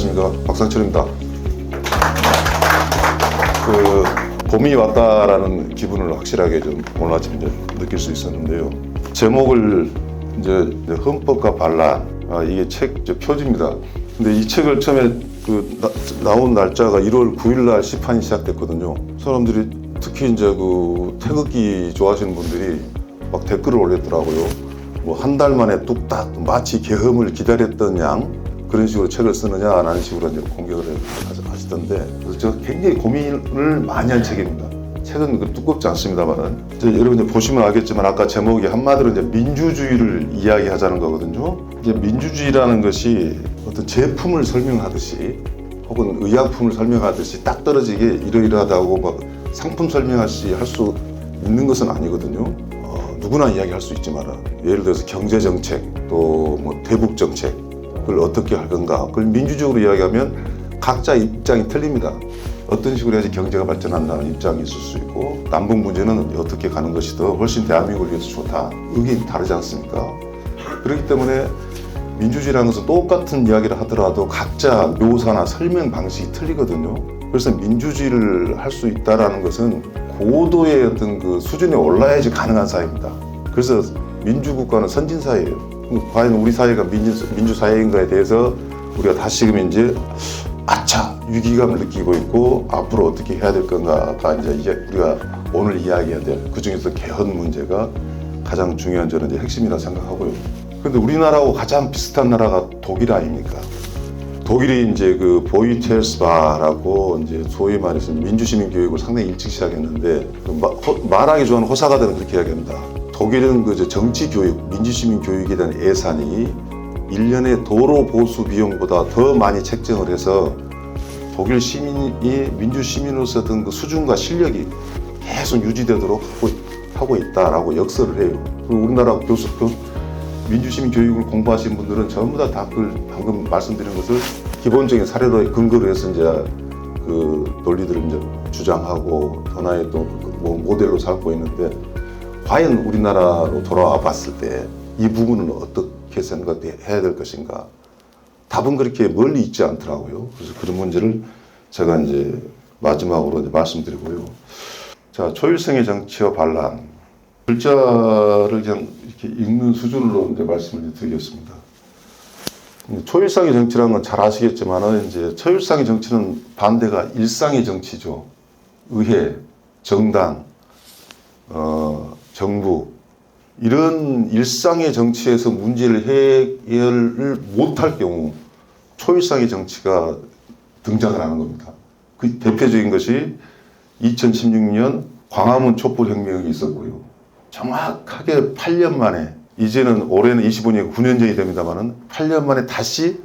안녕하십니까, 박상철입니다. 봄이 왔다라는 기분을 확실하게 좀 오늘 아침 이제 느낄 수 있었는데요. 제목을 이제 헌법과 반란, 이게 책 표지입니다. 근데 이 책을 처음에 나온 날짜가 1월 9일 날 시판이 시작됐거든요. 사람들이 특히 이제 태극기 좋아하시는 분들이 막 댓글을 올렸더라고요. 뭐 한 달 만에 뚝딱 마치 계엄을 기다렸던 양 그런 식으로 책을 쓰느냐라는 식으로 이제 공격을 하시던데, 그래서 제가 굉장히 고민을 많이 한 책입니다. 책은 두껍지 않습니다만은 여러분 이제 보시면 알겠지만 아까 제목이 한마디로 이제 민주주의를 이야기하자는 거거든요. 이제 민주주의라는 것이 어떤 제품을 설명하듯이 혹은 의약품을 설명하듯이 딱 떨어지게 이러이러하다고 막 상품 설명하듯이 할 수 있는 것은 아니거든요. 누구나 이야기할 수 있지만 예를 들어서 경제정책 또 뭐 대북정책 그걸 어떻게 할 건가, 그걸 민주적으로 이야기하면 각자 입장이 틀립니다. 어떤 식으로 해야지 경제가 발전한다는 입장이 있을 수 있고, 남북 문제는 어떻게 가는 것이 더 훨씬 대한민국을 위해서 좋다, 의견이 다르지 않습니까? 그렇기 때문에 민주주의라는 것은 똑같은 이야기를 하더라도 각자 묘사나 설명 방식이 틀리거든요. 그래서 민주주의를 할 수 있다는 것은 고도의 어떤 수준에 올라야지 가능한 사회입니다. 그래서 민주국가는 선진사회예요. 과연 우리 사회가 민주사회인가에 대해서 우리가 다시금 이제 위기감을 느끼고 있고, 앞으로 어떻게 해야 될 건가가 이제 우리가 오늘 이야기해야 될 그 중에서 개헌 문제가 가장 중요한 저는 이제 핵심이라 생각하고요. 그런데 우리나라하고 가장 비슷한 나라가 독일 아닙니까? 독일이 이제 보이텔스바라고 이제 소위 말해서 민주시민 교육을 상당히 일찍 시작했는데, 말하기 좋아하는 호사가들은 그렇게 이야기합니다. 독일은 정치 교육, 민주시민 교육에 대한 예산이 1년에 도로 보수 비용보다 더 많이 책정을 해서 독일 시민이 민주시민으로서 어떤 수준과 실력이 계속 유지되도록 하고 있다라고 역설을 해요. 그리고 우리나라 민주시민 교육을 공부하신 분들은 전부 다 방금 말씀드린 것을 기본적인 사례로 근거로 해서 이제 논리들을 이제 주장하고 하나의 또 모델로 삼고 있는데, 과연 우리나라로 돌아와 봤을 때 이 부분은 어떻게 생각해야 될 것인가? 답은 그렇게 멀리 있지 않더라고요. 그래서 그런 문제를 제가 이제 마지막으로 이제 말씀드리고요. 자, 초일성의 정치와 반란. 글자를 그냥 이렇게 읽는 수준으로 이제 말씀을 드리겠습니다. 초일상의 정치라는 건 잘 아시겠지만은, 이제 초일상의 정치는 반대가 일상의 정치죠. 의회, 정당, 정부, 이런 일상의 정치에서 문제를 해결을 못할 경우 초일상의 정치가 등장을 하는 겁니다. 그 대표적인 것이 2016년 광화문 촛불혁명이 있었고요. 정확하게 8년 만에, 이제는 올해는 25년이고 9년 전이 됩니다만은 8년 만에 다시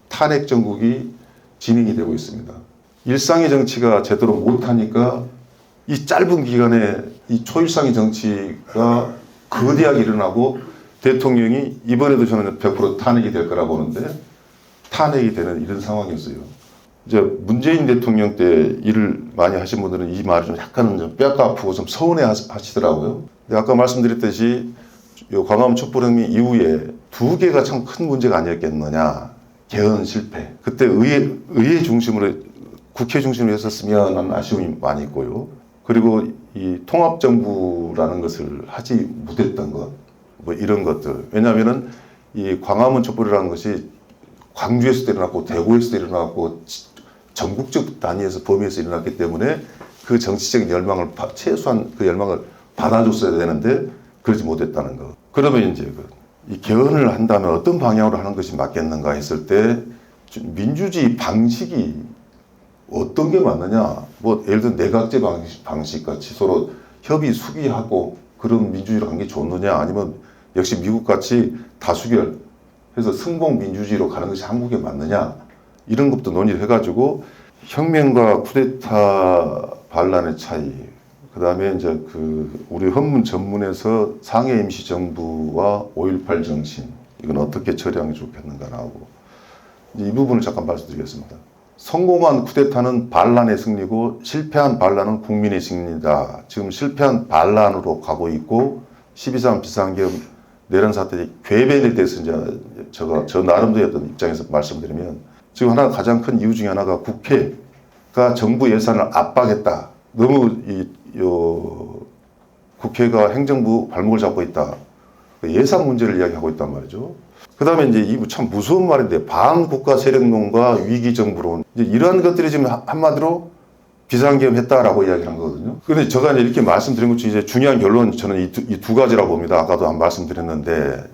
탄핵 정국이 진행이 되고 있습니다. 일상의 정치가 제대로 못하니까 이 짧은 기간에 이 초일상의 정치가 거대하게 일어나고, 대통령이 이번에도 저는 100% 탄핵이 될 거라고 보는데 탄핵이 되는 이런 상황이었어요. 이제 문재인 대통령 때 일을 많이 하신 분들은 이 말을 좀 약간은 좀 뼈가 아프고 좀 서운해 하시더라고요. 근데 아까 말씀드렸듯이 광화문 촛불혁명 이후에 두 개가 참 큰 문제가 아니었겠느냐. 개헌 실패. 그때 의회 중심으로, 국회 중심으로 했었으면 하는 아쉬움이 많이 있고요. 그리고 이 통합정부라는 것을 하지 못했던 것, 뭐 이런 것들. 왜냐하면은 이 광화문 촛불이라는 것이 광주에서도 일어났고 대구에서도 일어났고 전국적 단위에서 범위에서 일어났기 때문에 그 정치적인 열망을 최소한 그 열망을 받아줬어야 되는데 그러지 못했다는 것. 그러면 이제 이 개헌을 한다면 어떤 방향으로 하는 것이 맞겠는가 했을 때 민주주의 방식이 어떤 게 맞느냐. 뭐 예를 들어 내각제 방식 같이 서로 협의 수기하고 그런 민주주의를 한 게 좋느냐, 아니면 역시 미국 같이 다수결 해서 승공 민주주의로 가는 것이 한국에 맞느냐, 이런 것도 논의를 해가지고 혁명과 쿠데타 반란의 차이, 그 다음에 이제 우리 헌문 전문에서 상해 임시정부와 5.18 정신, 이건 어떻게 처리하는 게 좋겠는가 나오고, 이 부분을 잠깐 말씀드리겠습니다. 성공한 쿠데타는 반란의 승리고 실패한 반란은 국민의 승리다. 지금 실패한 반란으로 가고 있고, 12.3 비상계엄 내란 사태에 궤변에 대해서 이제 저 나름대로 어떤 입장에서 말씀드리면, 지금 가장 큰 이유 중에 하나가 국회가 정부 예산을 압박했다. 너무 국회가 행정부 발목을 잡고 있다. 예산 문제를 이야기하고 있단 말이죠. 그 다음에 이제 이 참 무서운 말인데, 반국가 세력론과 위기정부론. 이제 이러한 것들이 지금 한마디로 비상계엄 했다라고 이야기한 거거든요. 그런데 제가 이렇게 말씀드린 것 중에 이제 중요한 결론은 저는 이 두 가지라고 봅니다. 아까도 한 말씀드렸는데,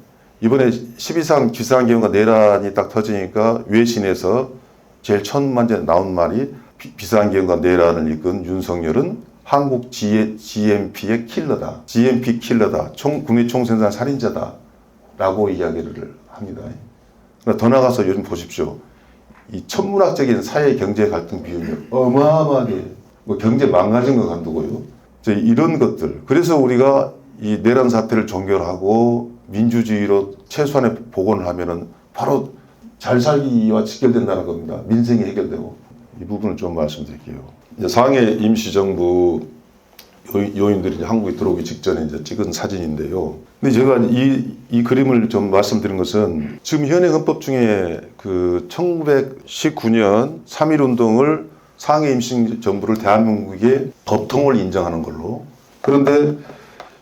이번에 12.3 비상계엄과 내란이 딱 터지니까 외신에서 제일 처음 먼저 나온 말이 비상계엄과 내란을 이끈 윤석열은 한국 GMP의 킬러다. GMP 킬러다. 국내 총생산 살인자다. 라고 이야기를 합니다. 더 나가서 요즘 보십시오. 이 천문학적인 사회 경제 갈등 비율이 어마어마하게 경제 망가진 거 간두고요. 이런 것들. 그래서 우리가 이 내란 사태를 종결하고 민주주의로 최소한의 복원을 하면은 바로 잘 살기와 직결된다는 겁니다. 민생이 해결되고. 이 부분을 좀 말씀드릴게요. 이제 상해 임시정부 요인들이 이제 한국에 들어오기 직전에 이제 찍은 사진인데요. 근데 제가 이 그림을 좀 말씀드린 것은 지금 현행 헌법 중에 그 1919년 3.1 운동을 상해 임시정부를 대한민국의 법통을 인정하는 걸로. 그런데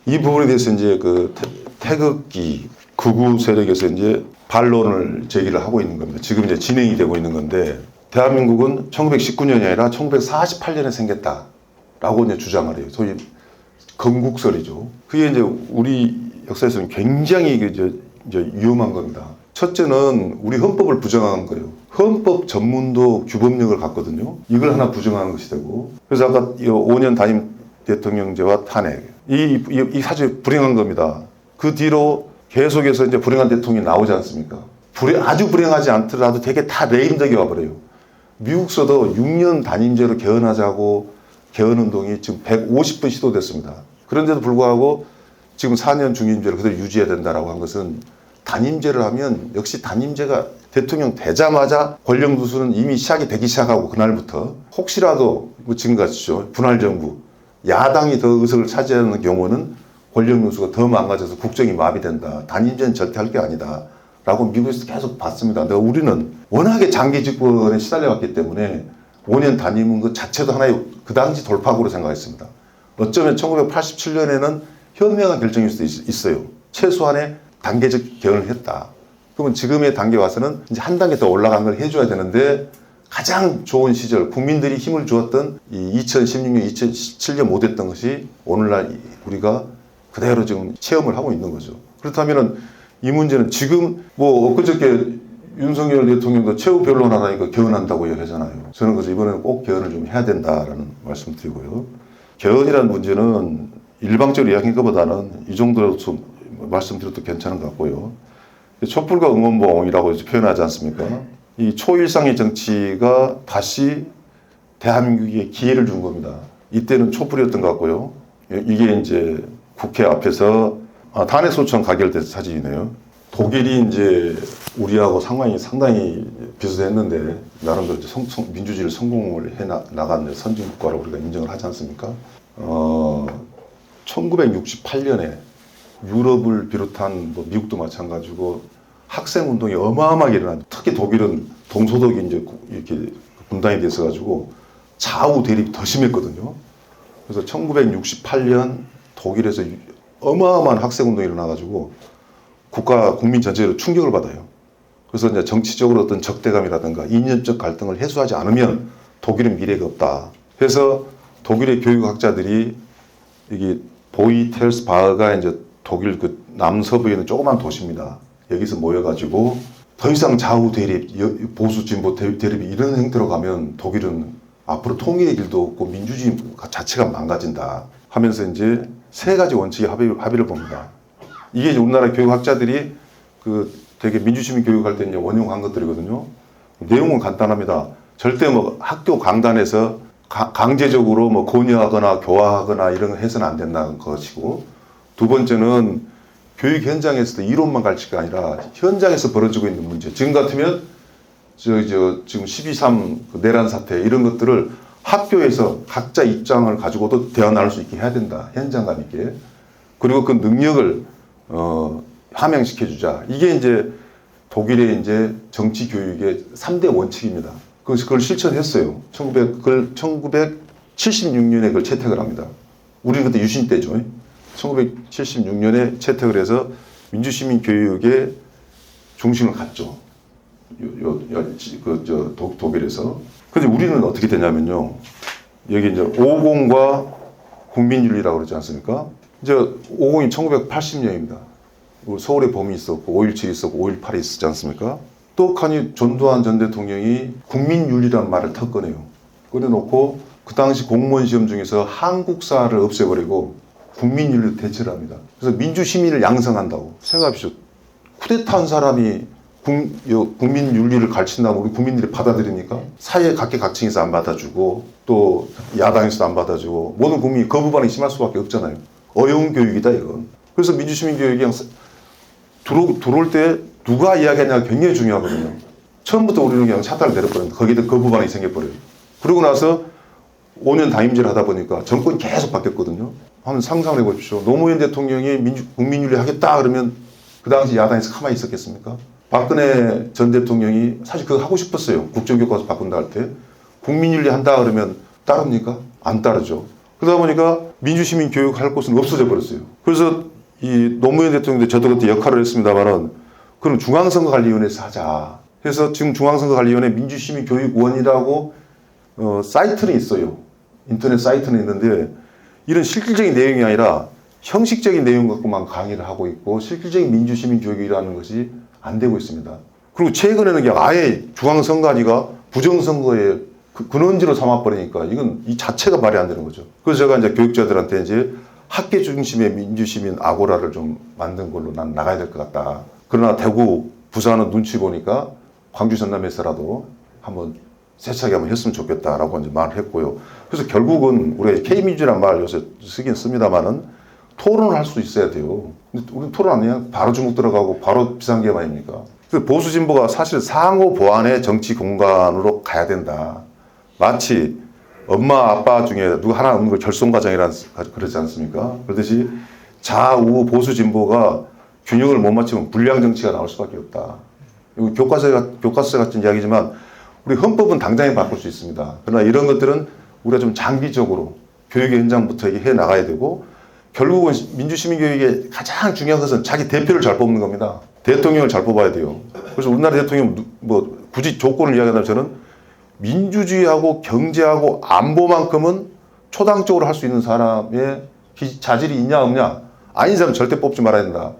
이 부분에 대해서 이제 그 태극기 극우 세력에서 이제 반론을 제기를 하고 있는 겁니다. 지금 이제 진행이 되고 있는 건데, 대한민국은 1919년이 아니라 1948년에 생겼다라고 이제 주장을 해요. 소위 건국설이죠. 그게 이제 우리 역사에서는 굉장히 이제 위험한 겁니다. 첫째는 우리 헌법을 부정한 거예요. 헌법 전문도 규범력을 갖거든요. 이걸 하나 부정하는 것이 되고. 그래서 아까 5년 단임 대통령제와 탄핵. 이 사실 불행한 겁니다. 그 뒤로 계속해서 이제 불행한 대통령이 나오지 않습니까? 아주 불행하지 않더라도 되게 다 레임덕이 와버려요. 미국서도 6년 단임제로 개헌하자고 개헌운동이 지금 150번 시도됐습니다. 그런데도 불구하고 지금 4년 중임제를 그대로 유지해야 된다라고 한 것은, 단임제를 하면 역시 단임제가 대통령 되자마자 권력 누수는 이미 시작이 되기 시작하고 그날부터 혹시라도 지금같이죠. 분할정부, 야당이 더 의석을 차지하는 경우는 권력 누수가 더 망가져서 국정이 마비된다. 단임제는 절대 할 게 아니다. 라고 미국에서 계속 봤습니다. 근데 우리는 워낙에 장기 집권에 시달려왔기 때문에 5년 단임은 그 자체도 하나의 그 당시 돌파구로 생각했습니다. 어쩌면 1987년에는 현명한 결정일 수도 있어요. 최소한의 단계적 개헌을 했다. 그러면 지금의 단계 와서는 이제 한 단계 더 올라간 걸 해줘야 되는데, 가장 좋은 시절, 국민들이 힘을 주었던 이 2016년, 2017년 못했던 것이 오늘날 우리가 그대로 지금 체험을 하고 있는 거죠. 그렇다면은 이 문제는 지금 엊그저께 윤석열 대통령도 최후 변론하라니까 개헌한다고 얘기하잖아요. 저는 그래서 이번에는 꼭 개헌을 좀 해야 된다라는 말씀 드리고요. 개헌이라는 문제는 일방적으로 이야기한 것보다는 이 정도로 좀 말씀드려도 괜찮은 것 같고요. 촛불과 응원봉이라고 표현하지 않습니까? 이 초일상의 정치가 다시 대한민국에 기회를 준 겁니다. 이때는 촛불이었던 것 같고요. 이게 이제 국회 앞에서 탄핵 소추안 가결된 사진이네요. 독일이 이제 우리하고 상황이 상당히 비슷했는데 나름대로 민주주의를 성공을 해 나간 선진 국가로 우리가 인정을 하지 않습니까? 1968년에 유럽을 비롯한 미국도 마찬가지고 학생 운동이 어마어마하게 일어난. 특히 독일은 동서독이 이제 이렇게 분단이 돼서 가지고 좌우 대립이 더 심했거든요. 그래서 1968년 독일에서 어마어마한 학생 운동이 일어나가지고 국민 전체로 충격을 받아요. 그래서 이제 정치적으로 어떤 적대감이라든가 이념적 갈등을 해소하지 않으면 독일은 미래가 없다. 그래서 독일의 교육학자들이 이게 보이텔스바흐가 이제 독일 그 남서부에 있는 조그만 도시입니다. 여기서 모여가지고 더 이상 좌우 대립, 보수 진보 대립이 이런 형태로 가면 독일은 앞으로 통일의 길도 없고 민주주의 자체가 망가진다 하면서 이제 세 가지 원칙의 합의를 봅니다. 이게 이제 우리나라 교육학자들이 그 되게 민주시민 교육할 때 이제 원용한 것들이거든요. 내용은 간단합니다. 절대 학교 강단에서 강제적으로 권유하거나 교화하거나 이런 거 해서는 안 된다는 것이고, 두 번째는 교육 현장에서도 이론만 가르칠 게 아니라 현장에서 벌어지고 있는 문제. 지금 같으면 지금 12.3 내란 사태 이런 것들을 학교에서 각자 입장을 가지고도 대화 나눌 수 있게 해야 된다. 현장감 있게. 그리고 그 능력을 함양시켜주자. 이게 이제 독일의 이제 정치 교육의 3대 원칙입니다. 그걸 실천했어요. 1976년에 그걸 채택을 합니다. 우리는 그때 유신 때죠. 1976년에 채택을 해서 민주시민 교육의 중심을 갖죠. 독일에서. 근데 우리는 어떻게 되냐면요. 여기 이제 50과 국민윤리라고 그러지 않습니까? 이제 50이 1980년입니다. 서울에 봄이 있었고 5.17이 있었고 5.18이 있었지 않습니까? 똑하니 전두환 전 대통령이 국민윤리라는 말을 턱 꺼내요. 꺼내놓고 그 당시 공무원 시험 중에서 한국사를 없애버리고 국민윤리로 대체를 합니다. 그래서 민주시민을 양성한다고. 생각하십시오. 쿠데타한 사람이 국민윤리를 가르친다고 우리 국민들이 받아들이니까 사회 각계각층에서 안 받아주고 또 야당에서도 안 받아주고 모든 국민이 거부 반응이 심할 수밖에 없잖아요. 어려운 교육이다 이건. 그래서 민주시민 교육이 그냥 들어올 때 누가 이야기하냐가 굉장히 중요하거든요. 처음부터 우리는 그냥 샷다를 내려버립니다. 거기에 거부 반응이 생겨버려요. 그러고 나서 5년 담임질 하다 보니까 정권이 계속 바뀌었거든요. 한번 상상을 해보십시오. 노무현 대통령이 국민윤리 하겠다 그러면 그 당시 야당에서 가만히 있었겠습니까? 박근혜 전 대통령이 사실 그거 하고 싶었어요. 국정교과서 바꾼다 할 때. 국민윤리 한다 그러면 따릅니까? 안 따르죠. 그러다 보니까 민주시민 교육할 곳은 없어져 버렸어요. 그래서 이 노무현 대통령도 저도 그때 역할을 했습니다만은 그럼 중앙선거관리위원회에서 하자. 해서 지금 중앙선거관리위원회 민주시민교육원이라고 사이트는 있어요. 인터넷 사이트는 있는데 이런 실질적인 내용이 아니라 형식적인 내용 갖고만 강의를 하고 있고 실질적인 민주시민 교육이라는 것이 안 되고 있습니다. 그리고 최근에는 그냥 아예 중앙선관위가 부정선거의 근원지로 삼아버리니까 이건 이 자체가 말이 안 되는 거죠. 그래서 제가 이제 교육자들한테 이제 학계 중심의 민주시민 아고라를 좀 만든 걸로 난 나가야 될 것 같다. 그러나 대구, 부산은 눈치 보니까 광주, 전남에서라도 한번 세차게 한번 했으면 좋겠다라고 이제 말을 했고요. 그래서 결국은 우리가 K민주라는 말 요새 쓰긴 씁니다만은 토론을 할 수 있어야 돼요. 근데 우리는 토론 안 해요. 바로 주목 들어가고 바로 비상계엄 아닙니까? 그래서 보수 진보가 사실 상호 보완의 정치 공간으로 가야 된다. 마치 엄마 아빠 중에 누구 하나 없는 걸 절송가정이라 그러지 않습니까? 그렇듯이 좌우 보수 진보가 균형을 못 맞추면 불량 정치가 나올 수밖에 없다. 이거 교과서 같은 이야기지만 우리 헌법은 당장에 바꿀 수 있습니다. 그러나 이런 것들은 우리가 좀 장기적으로 교육의 현장부터 해 나가야 되고 결국은 민주시민교육의 가장 중요한 것은 자기 대표를 잘 뽑는 겁니다. 대통령을 잘 뽑아야 돼요. 그래서 우리나라 대통령 뭐 굳이 조건을 이야기한다면 저는 민주주의하고 경제하고 안보만큼은 초당적으로 할 수 있는 사람의 자질이 있냐 없냐 아닌 사람 절대 뽑지 말아야 된다.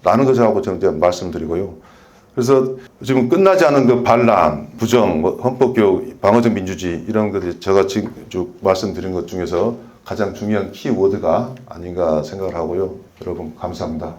라는 것하고 저는 이제 말씀드리고요. 그래서 지금 끝나지 않은 그 반란, 부정, 헌법교육, 방어적 민주주의 이런 것들이 제가 지금 쭉 말씀드린 것 중에서 가장 중요한 키워드가 아닌가 생각을 하고요. 여러분 감사합니다.